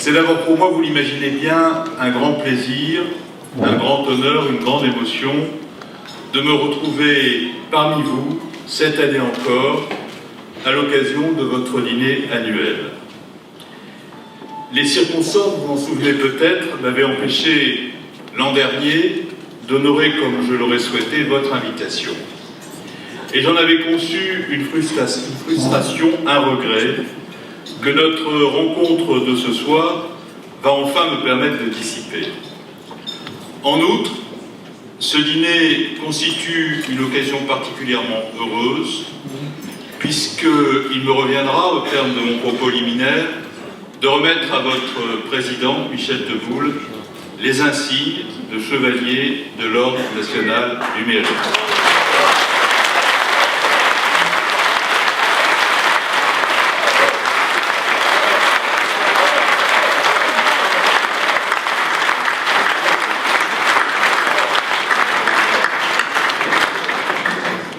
C'est d'abord pour moi, vous l'imaginez bien, un grand plaisir, un grand honneur, une grande émotion de me retrouver parmi vous, cette année encore, à l'occasion de votre dîner annuel. Les circonstances, vous vous en souvenez peut-être, m'avaient empêché l'an dernier d'honorer comme je l'aurais souhaité votre invitation. Et j'en avais conçu une frustration, un regret, que notre rencontre de ce soir va enfin me permettre de dissiper. En outre, ce dîner constitue une occasion particulièrement heureuse, puisqu'il me reviendra, au terme de mon propos liminaire, de remettre à votre président, Michel Devoul, les insignes de chevalier de l'Ordre national du Mérite.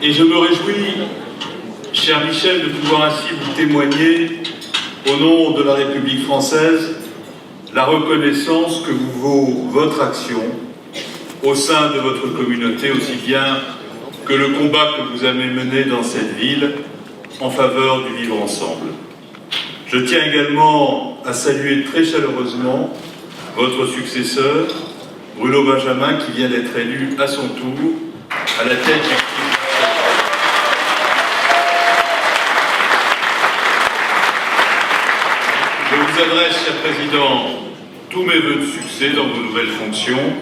Et je me réjouis, cher Michel, de pouvoir ainsi vous témoigner, au nom de la République française, la reconnaissance que vous vaut votre action au sein de votre communauté, aussi bien que le combat que vous avez mené dans cette ville en faveur du vivre ensemble. Je tiens également à saluer très chaleureusement votre successeur, Bruno Benjamin, qui vient d'être élu à son tour à la tête du Je vous adresse, cher Président, tous mes vœux de succès dans vos nouvelles fonctions,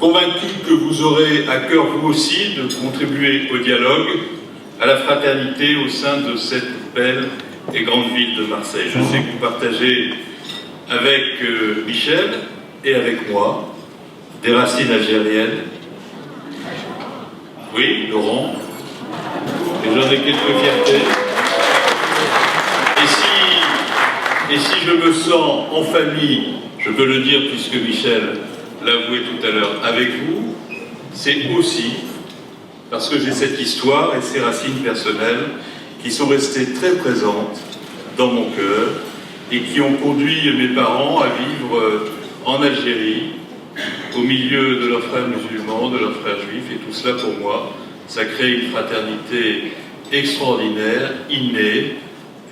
convaincu que vous aurez à cœur, vous aussi, de contribuer au dialogue, à la fraternité au sein de cette belle et grande ville de Marseille. Je sais que vous partagez avec Michel et avec moi des racines algériennes. Oui, Laurent, et j'en ai quelques fiertés. Et si je me sens en famille, je peux le dire puisque Michel l'a avoué tout à l'heure avec vous, c'est aussi parce que j'ai cette histoire et ces racines personnelles qui sont restées très présentes dans mon cœur et qui ont conduit mes parents à vivre en Algérie, au milieu de leurs frères musulmans, de leurs frères juifs, et tout cela pour moi, ça crée une fraternité extraordinaire, innée,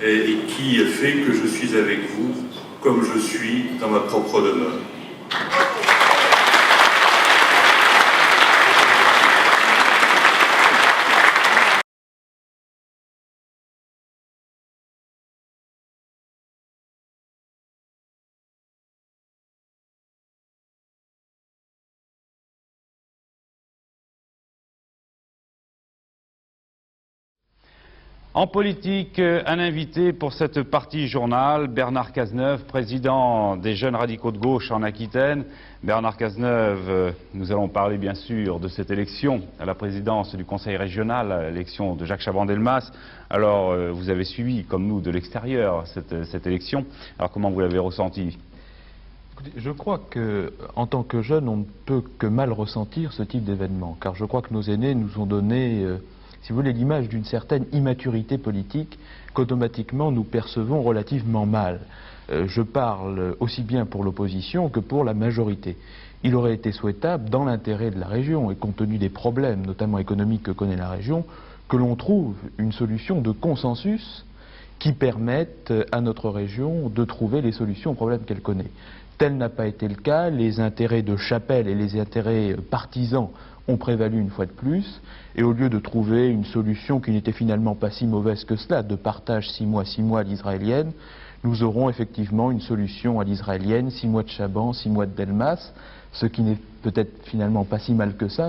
et qui fait que je suis avec vous comme je suis dans ma propre demeure. En politique, un invité pour cette partie journal, Bernard Cazeneuve, président des Jeunes Radicaux de Gauche en Aquitaine. Bernard Cazeneuve, nous allons parler bien sûr de cette élection à la présidence du Conseil régional, l'élection de Jacques Chaban-Delmas. Alors, vous avez suivi, comme nous, de l'extérieur, cette élection. Alors, comment vous l'avez ressenti ? Écoutez, je crois qu'en tant que jeune, on ne peut que mal ressentir ce type d'événement, car je crois que nos aînés nous ont donné... si vous voulez, l'image d'une certaine immaturité politique qu'automatiquement nous percevons relativement mal. Je parle aussi bien pour l'opposition que pour la majorité. Il aurait été souhaitable, dans l'intérêt de la région, et compte tenu des problèmes, notamment économiques, que connaît la région, que l'on trouve une solution de consensus qui permette à notre région de trouver les solutions aux problèmes qu'elle connaît. Tel n'a pas été le cas, les intérêts de chapelle et les intérêts partisans ont prévalu une fois de plus, et au lieu de trouver une solution qui n'était finalement pas si mauvaise que cela, de partage 6 mois à l'israélienne, nous aurons effectivement une solution à l'israélienne, 6 mois de Chaban, 6 mois de Delmas, ce qui n'est peut-être finalement pas si mal que ça.